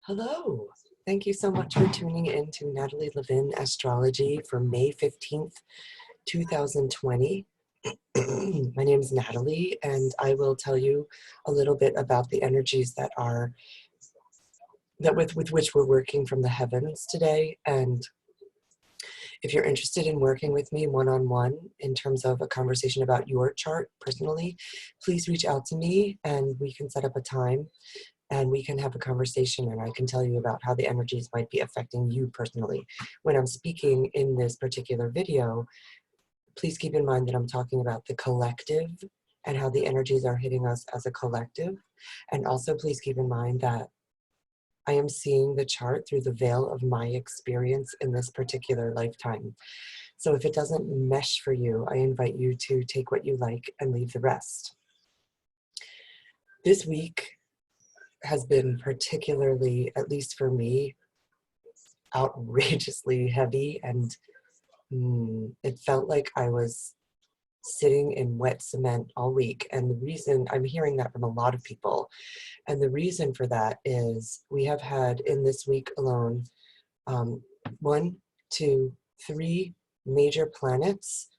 Hello. Thank you so much for tuning in to Natalie Levin Astrology for May 15th, 2020. My name is Natalie, and I will tell you a little bit about the energies with which we're working from the heavens today. And if you're interested in working with me one-on-one in terms of a conversation about your chart personally, please reach out to me and we can set up a time and we can have a conversation and I can tell you about how the energies might be affecting you personally. When I'm speaking in this particular video, please keep in mind that I'm talking about the collective and how the energies are hitting us as a collective. And also please keep in mind that I am seeing the chart through the veil of my experience in this particular lifetime. So if it doesn't mesh for you, I invite you to take what you like and leave the rest. This week has been particularly, at least for me, outrageously heavy, and it felt like I was sitting in wet cement all week. And the reason, I'm hearing that from a lot of people, and the reason for that is we have had in this week alone 1, 2, 3 major planets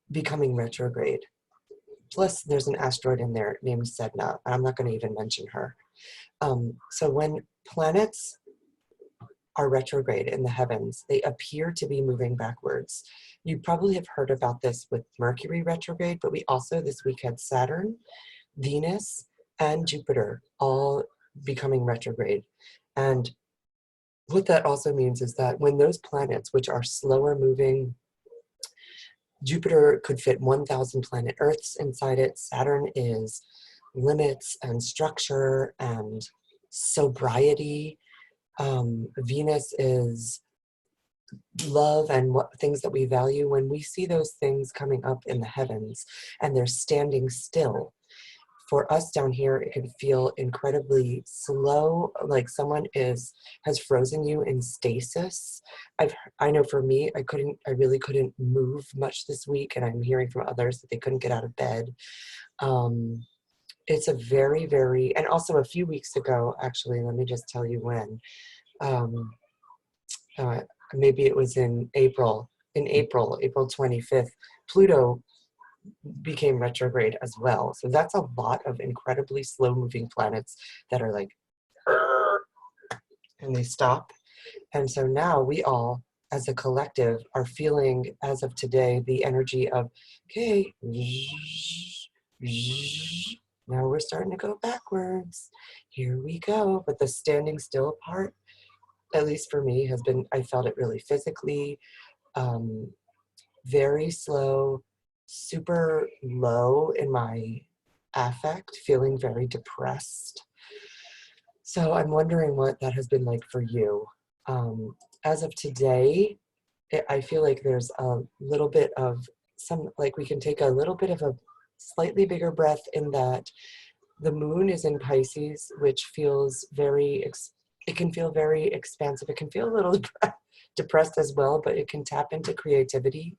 becoming retrograde. Plus there's an asteroid in there named Sedna. I'm not going to even mention her. So when planets are retrograde in the heavens, they appear to be moving backwards. You probably have heard about this with Mercury retrograde, but we also this week had Saturn, Venus, and Jupiter all becoming retrograde. And what that also means is that when those planets, which are slower moving, Jupiter could fit 1,000 planet Earths inside it. Saturn is limits and structure and sobriety. Venus is love and things that we value. When we see those things coming up in the heavens and they're standing still, for us down here, it can feel incredibly slow, like someone has frozen you in stasis. I know for me, I really couldn't move much this week, and I'm hearing from others that they couldn't get out of bed. It's a very, very, and also a few weeks ago, actually, let me just tell you when, maybe it was in April 25th, Pluto became retrograde as well. So that's a lot of incredibly slow moving planets that are like, and they stop. And so now we all, as a collective, are feeling, as of today, the energy of, okay, now we're starting to go backwards. Here we go. But the standing still part, at least for me, has been, I felt it really physically, very slow, super low in my affect, feeling very depressed. So I'm wondering what that has been like for you. As of today, I feel like there's a little bit of we can take a little bit of a slightly bigger breath in that the moon is in Pisces, which feels it can feel very expansive. It can feel a little depressed as well, but it can tap into creativity.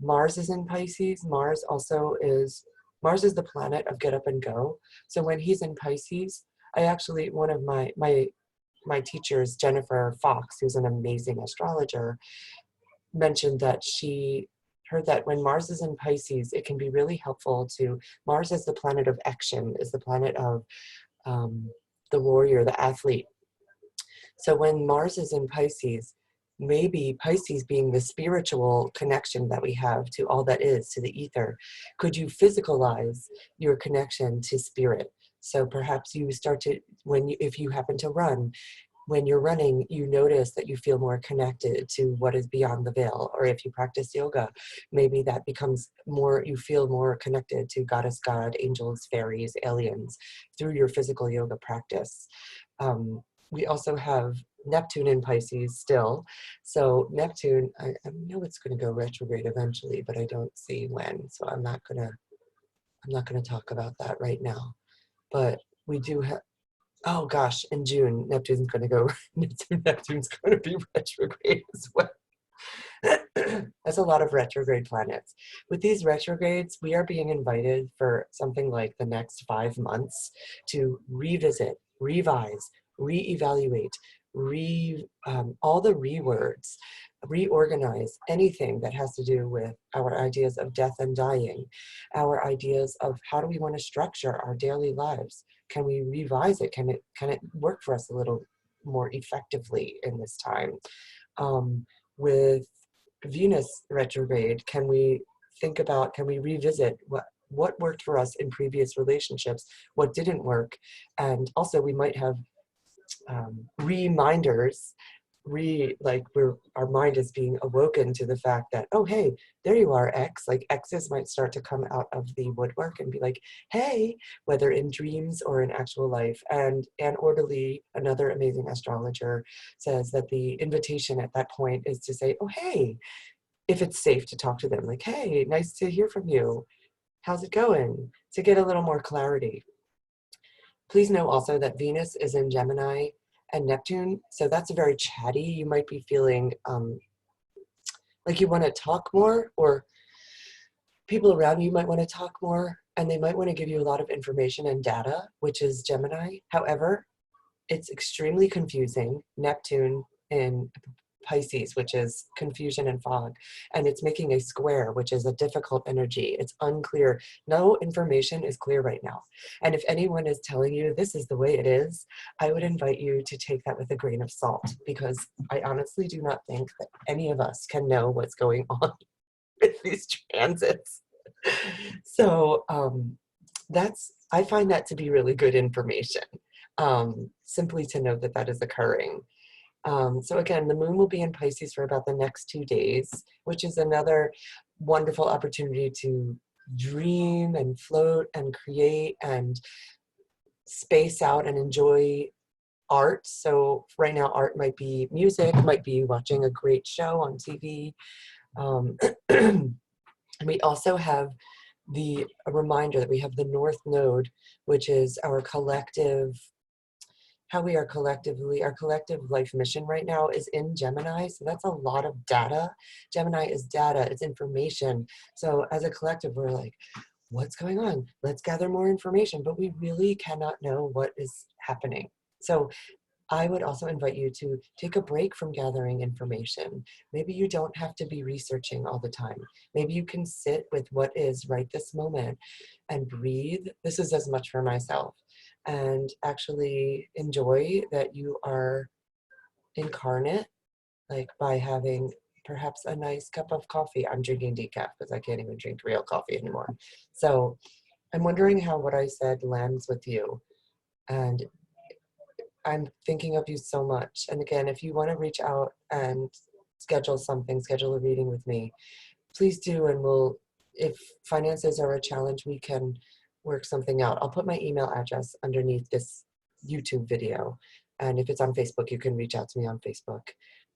Mars is in Pisces. Mars is the planet of get up and go. So when he's in Pisces, one of my teachers, Jennifer Fox, who's an amazing astrologer, mentioned that she heard that when Mars is in Pisces, it can be really helpful Mars is the planet of action, is the planet of the warrior, the athlete. So when Mars is in Pisces, maybe Pisces being the spiritual connection that we have to all that is, to the ether, could you physicalize your connection to spirit? So perhaps you start to, if you happen to run, when you're running, you notice that you feel more connected to what is beyond the veil. Or if you practice yoga, maybe that becomes more, you feel more connected to goddess, God, angels, fairies, aliens through your physical yoga practice. We also have Neptune in Pisces still. So Neptune, I know it's going to go retrograde eventually, but I don't see when. So I'm not gonna talk about that right now. But we do have, oh gosh, in June, Neptune's going to be retrograde as well. That's a lot of retrograde planets. With these retrogrades, we are being invited for something like the next 5 months to revisit, revise, reevaluate, all the rewords, reorganize anything that has to do with our ideas of death and dying, our ideas of how do we want to structure our daily lives. Can we revise it? Can it work for us a little more effectively in this time? With Venus retrograde, can we revisit what worked for us in previous relationships, what didn't work, and also we might have reminders, our mind is being awoken to the fact that, oh hey, there you are, X. Like X's might start to come out of the woodwork and be like, hey, whether in dreams or in actual life. And Anne Orderly, another amazing astrologer, says that the invitation at that point is to say, oh hey, if it's safe to talk to them, like, hey, nice to hear from you. How's it going? To get a little more clarity. Please know also that Venus is in Gemini and Neptune, so that's very chatty. You might be feeling like you want to talk more, or people around you might want to talk more, and they might want to give you a lot of information and data, which is Gemini. However, it's extremely confusing. Neptune in Pisces, which is confusion and fog, and it's making a square, which is a difficult energy. It's unclear. No information is clear right now. And if anyone is telling you this is the way it is, I would invite you to take that with a grain of salt, because I honestly do not think that any of us can know what's going on with these transits. So I find that to be really good information, simply to know that that is occurring. So again, the moon will be in Pisces for about the next 2 days, which is another wonderful opportunity to dream and float and create and space out and enjoy art. So right now, art might be music, might be watching a great show on TV. And we also have a reminder that we have the North Node, which is our collective, how we are collectively, our collective life mission right now is in Gemini. So that's a lot of data. Gemini is data, it's information. So as a collective, we're like, what's going on? Let's gather more information, but we really cannot know what is happening. So I would also invite you to take a break from gathering information. Maybe you don't have to be researching all the time. Maybe you can sit with what is right this moment and breathe. This is as much for myself. And actually enjoy that you are incarnate, like by having perhaps a nice cup of coffee. I'm drinking decaf because I can't even drink real coffee anymore. So I'm wondering how what I said lands with you. And I'm thinking of you so much. And again, if you want to reach out and schedule a reading with me, please do. And if finances are a challenge, we can work something out. I'll put my email address underneath this YouTube video. And if it's on Facebook, you can reach out to me on Facebook.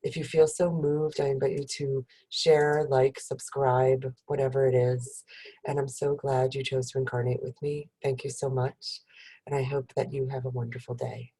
If you feel so moved, I invite you to share, like, subscribe, whatever it is. And I'm so glad you chose to incarnate with me. Thank you so much. And I hope that you have a wonderful day.